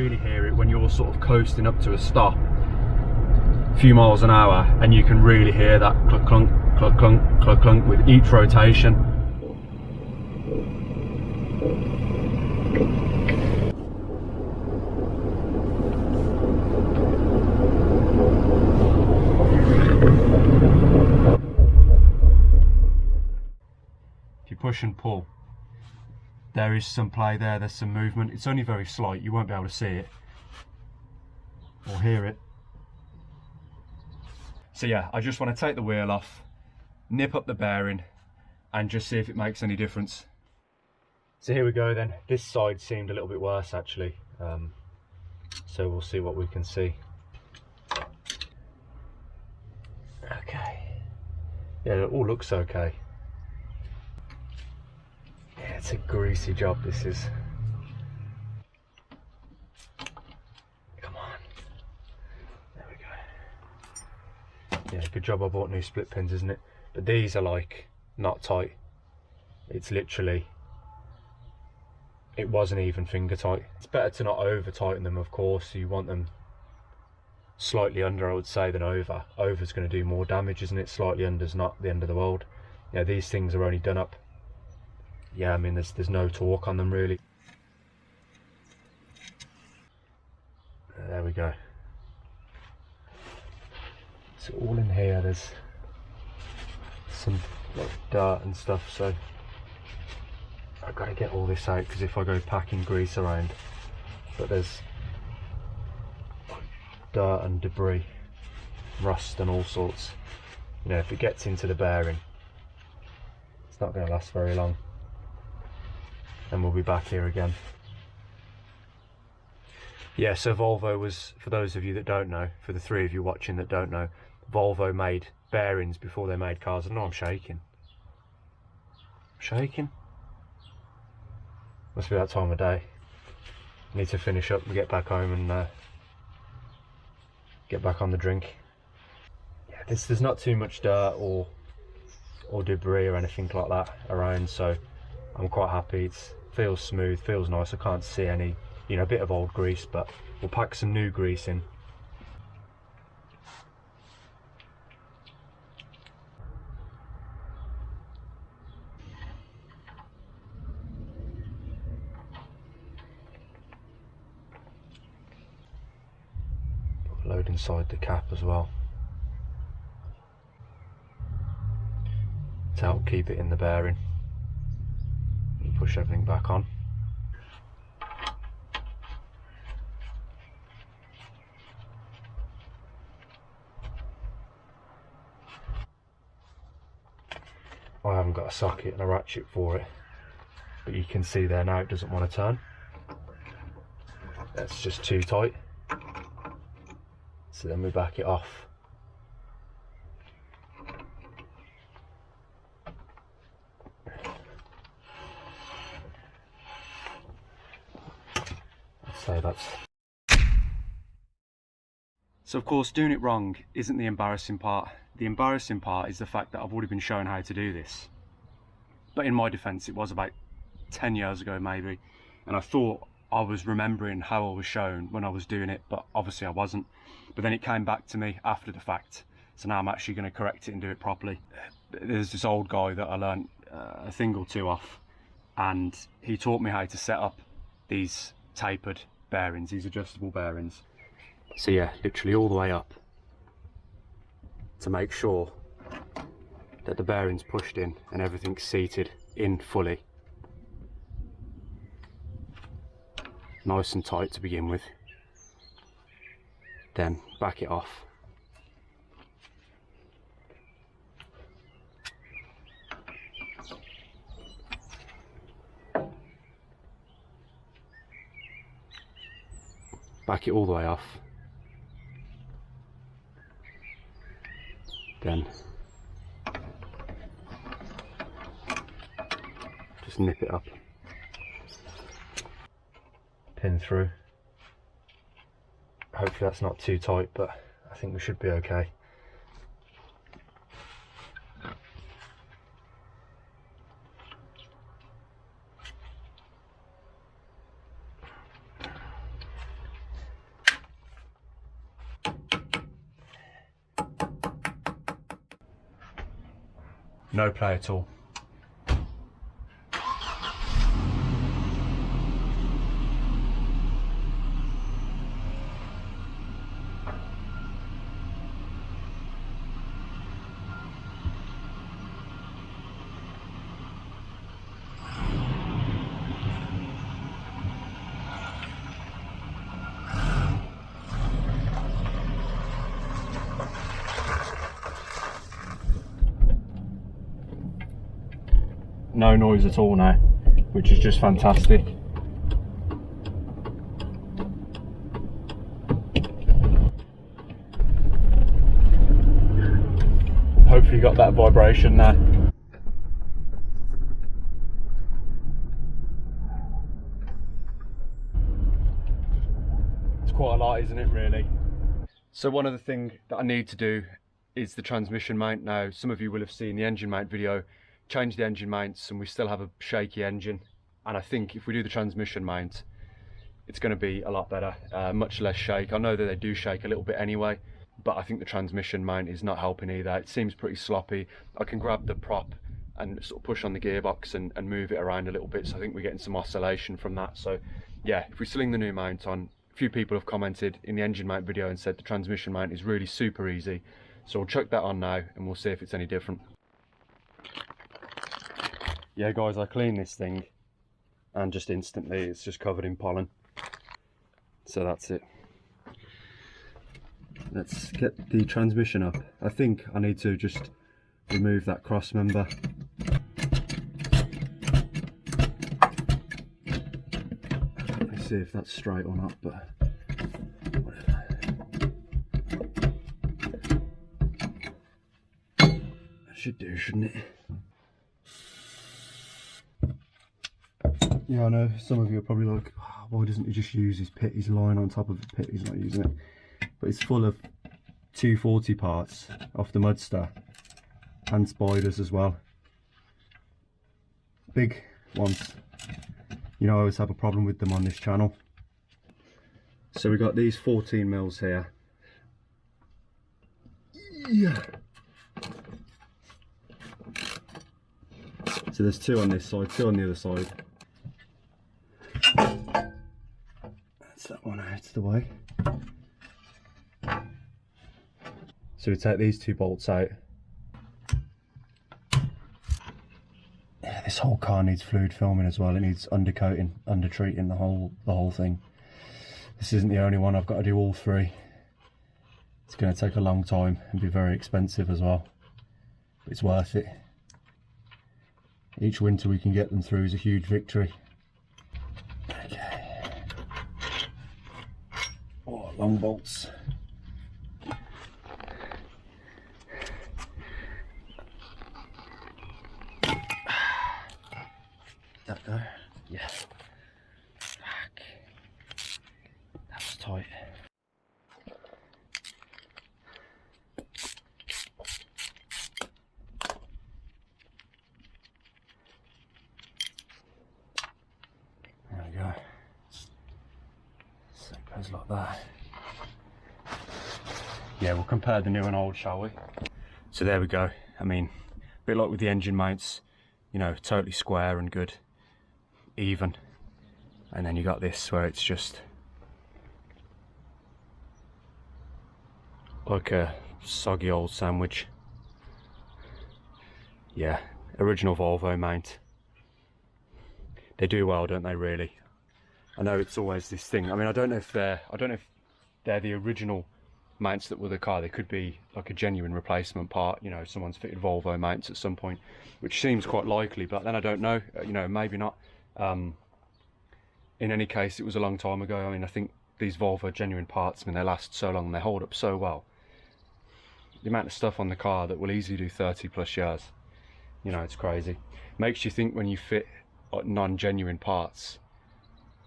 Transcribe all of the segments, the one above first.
really hear it when you're sort of coasting up to a stop, a few miles an hour, and you can really hear that cluck clunk, cluck clunk, cluck clunk with each rotation. If you push and pull, there is some play there, there's some movement. It's only very slight, you won't be able to see it or hear it. So yeah, I just want to take the wheel off, nip up the bearing, and just see if it makes any difference. So here we go then. This side seemed a little bit worse actually, so we'll see what we can see. Okay, yeah, it all looks okay. Yeah, it's a greasy job, this is. Come on. There we go. Yeah, good job I bought new split pins, isn't it? But these are like not tight. It's literally, it wasn't even finger tight. It's better to not over tighten them, of course. You want them slightly under, I would say, than over. Over's going to do more damage, isn't it? Slightly under's not the end of the world. Yeah, these things are only done up. Yeah, I mean, there's no torque on them really. There we go. So all in here, there's some like dirt and stuff, so I've got to get all this out, because if I go packing grease around, but there's dirt and debris, rust and all sorts. You know, if it gets into the bearing, it's not going to last very long. And we'll be back here again. Yeah, so Volvo was, for those of you that don't know, for the three of you watching that don't know, Volvo made bearings before they made cars. I know I'm shaking. Shaking? Must be that time of day. Need to finish up and get back home and get back on the drink. Yeah, there's not too much dirt or debris or anything like that around, so I'm quite happy. It feels smooth, feels nice. I can't see any, you know, a bit of old grease, but we'll pack some new grease in. Load inside the cap as well to help keep it in the bearing, and push everything back on. I haven't got a socket and a ratchet for it, but you can see there now it doesn't want to turn. That's just too tight. So then we back it off. So that's... So of course doing it wrong isn't the embarrassing part. The embarrassing part is the fact that I've already been shown how to do this. But in my defence, it was about 10 years ago maybe, and I thought I was remembering how I was shown when I was doing it, but obviously I wasn't. But then it came back to me after the fact, so now I'm actually going to correct it and do it properly. There's this old guy that I learned a thing or two off, and he taught me how to set up these tapered bearings, these adjustable bearings. So yeah, literally all the way up to make sure that the bearing's pushed in and everything's seated in fully. Nice and tight to begin with. Then back it off. Back it all the way off. Then just nip it up. Pin through. Hopefully that's not too tight, but I think we should be okay. no play at all. No noise at all now, which is just fantastic. Hopefully you got that vibration there. It's quite a lot, isn't it, really? So one other thing that I need to do is the transmission mount. Now, some of you will have seen the engine mount video. Change the engine mounts and we still have a shaky engine, and I think if we do the transmission mount it's going to be a lot better, much less shake. I know that they do shake a little bit anyway, but I think the transmission mount is not helping either. It seems pretty sloppy. I can grab the prop and sort of push on the gearbox and move it around a little bit, so I think we're getting some oscillation from that. So yeah, if we sling the new mount on, a few people have commented in the engine mount video and said the transmission mount is really super easy, so we'll chuck that on now and we'll see if it's any different. Yeah guys, I cleaned this thing and just instantly it's just covered in pollen. So that's it. Let's get the transmission up. I think I need to just remove that cross member. Let's see if that's straight or not, but whatever. That should do, shouldn't it? Yeah, I know some of you are probably like, oh, why doesn't he just use his pit? He's lying on top of the pit, he's not using it. But it's full of 240 parts off the Mudster and spiders as well. Big ones. You know, I always have a problem with them on this channel. So we got these 14 mils here. Yeah. So there's 2 on this side, 2 on the other side. That's that one out of the way. So we take these 2 bolts out. Yeah, this whole car needs fluid filming as well. It needs undercoating, undertreating the whole thing. This isn't the only one. I've got to do all 3. It's going to take a long time and be very expensive as well, but it's worth it. Each winter we can get them through is a huge victory. Okay. Oh, long bolts. That go? Yeah. Fuck. That was tight. There we go. So it goes like that. Yeah, we'll compare the new and old, shall we? So there we go. I mean, a bit like with the engine mounts, you know, totally square and good, even. And then you got this where it's just like a soggy old sandwich. Yeah, original Volvo mount. They do well, don't they, really? I know it's always this thing. I mean, I don't know if they're the original mounts that were the car. They could be like a genuine replacement part, you know, someone's fitted Volvo mounts at some point, which seems quite likely, but then I don't know, you know, maybe not. In any case, it was a long time ago. I mean, I think these Volvo genuine parts, I mean, they last so long and they hold up so well. The amount of stuff on the car that will easily do 30 plus years, you know, it's crazy. Makes you think when you fit non-genuine parts,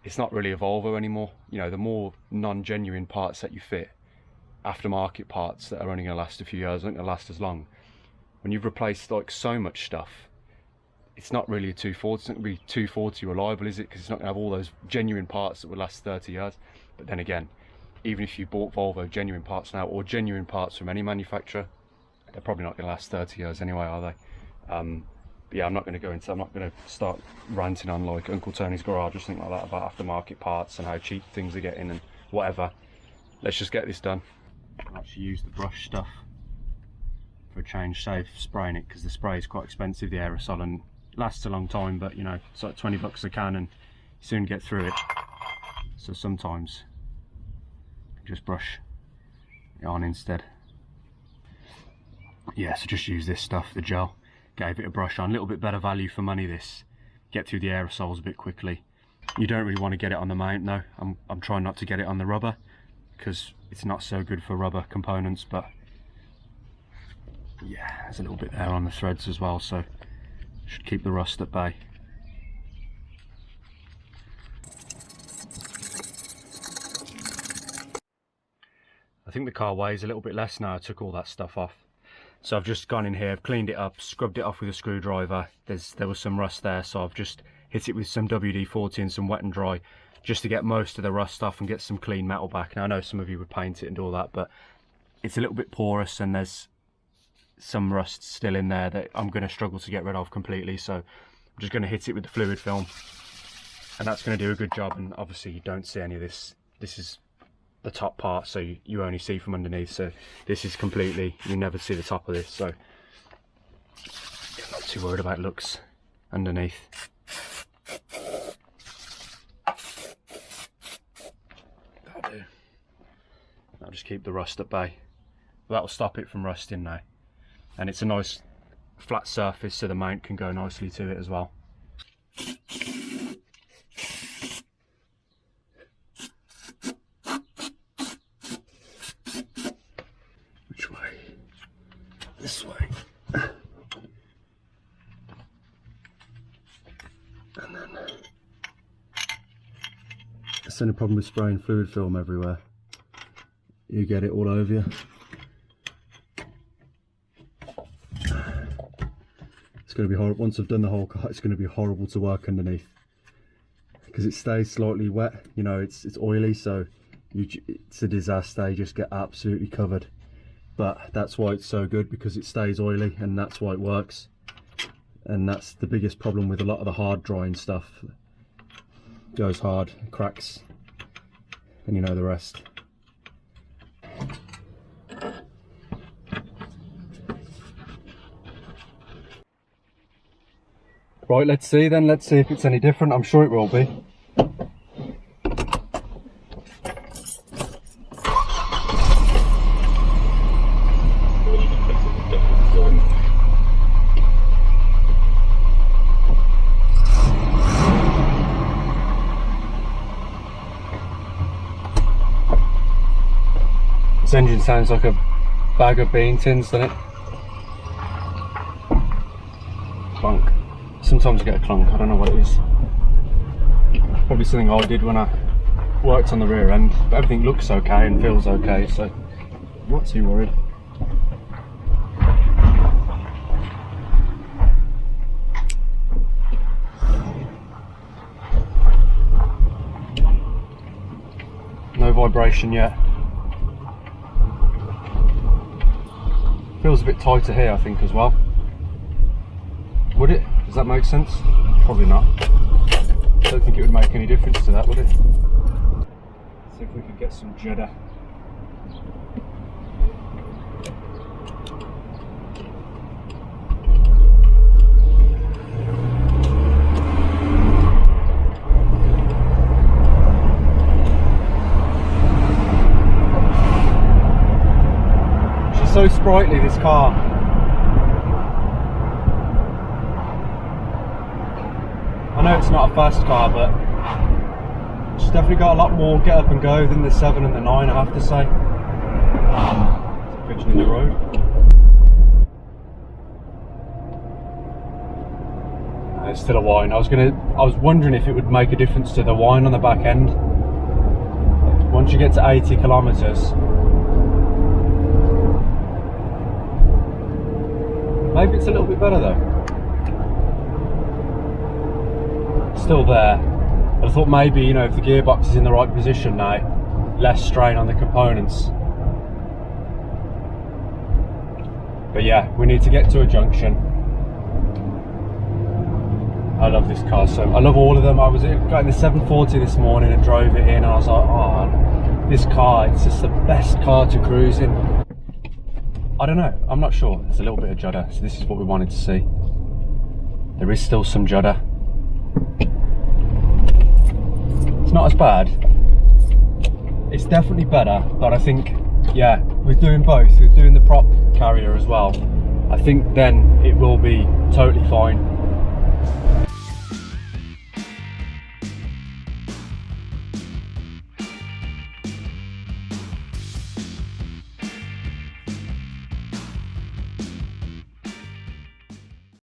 it's not really a Volvo anymore. You know, the more non-genuine parts that you fit, aftermarket parts that are only going to last a few years, aren't going to last as long. When you've replaced like so much stuff, it's not really a 240. It's not going to be 240 reliable, is it? Because it's not going to have all those genuine parts that would last 30 years. But then again, even if you bought Volvo genuine parts now, or genuine parts from any manufacturer, they're probably not going to last 30 years anyway, are they? Yeah, I'm not going to start ranting on like Uncle Tony's Garage or something like that about aftermarket parts and how cheap things are getting and whatever. Let's just get this done. I'll actually use the brush stuff for a change, save spraying it, because the spray is quite expensive, the aerosol, and lasts a long time, but you know, it's like 20 bucks a can and you soon get through it. So sometimes just brush it on instead. Yeah, so just use this stuff, the gel. Gave it a brush on, a little bit better value for money this. Get through the aerosols a bit quickly. You don't really want to get it on the mount though. I'm trying not to get it on the rubber because it's not so good for rubber components, but yeah, there's a little bit there on the threads as well, so should keep the rust at bay. I think the car weighs a little bit less now. I took all that stuff off. So I've just gone in here, I've cleaned it up, scrubbed it off with a screwdriver. There was some rust there, so I've just hit it with some WD-40 and some wet and dry just to get most of the rust off and get some clean metal back. Now I know some of you would paint it and do all that, but it's a little bit porous and there's some rust still in there that I'm going to struggle to get rid of completely. So I'm just going to hit it with the fluid film and that's going to do a good job. And obviously you don't see any of this. This is the top part, so you only see from underneath, so this is completely, you never see the top of this, so I'm not too worried about looks underneath. That'll do. I'll just keep the rust at bay. That'll stop it from rusting now, and it's a nice flat surface so the mount can go nicely to it as well. This way, and then that's the only problem with spraying fluid film everywhere. You get it all over you. It's going to be horrible. Once I've done the whole car, it's going to be horrible to work underneath because it stays slightly wet. You know, it's oily, so it's a disaster. You just get absolutely covered. But that's why it's so good, because it stays oily, and that's why it works. And that's the biggest problem with a lot of the hard drying stuff. It goes hard, cracks, and you know the rest. Right, let's see then, let's see if it's any different. I'm sure it will be. This engine sounds like a bag of bean tins, doesn't it? Clunk. Sometimes I get a clunk, I don't know what it is. Probably something I did when I worked on the rear end, but everything looks okay and feels okay, so I'm not too worried. No vibration yet. Feels a bit tighter here, I think, as well. Would it? Does that make sense? Probably not. I don't think it would make any difference to that, would it? Let's see if we could get some judder. She's so sprightly, this car. I know it's not a fast car, but it's definitely got a lot more get up and go than the 7 and the 9, I have to say. Picture in the road. It's still a whine. I was wondering if it would make a difference to the whine on the back end. Once you get to 80 kilometers, maybe it's a little bit better though. Still there. But I thought maybe, you know, if the gearbox is in the right position now, less strain on the components. But yeah, we need to get to a junction I love this car. So I love all of them. I got in the 740 this morning and drove it in, and I was like, oh, this car, it's just the best car to cruise in. I don't know, I'm not sure. There's a little bit of judder, so this is what we wanted to see. There is still some judder. It's not as bad. It's definitely better, but I think, yeah, we're doing both. We're doing the prop carrier as well. I think then it will be totally fine.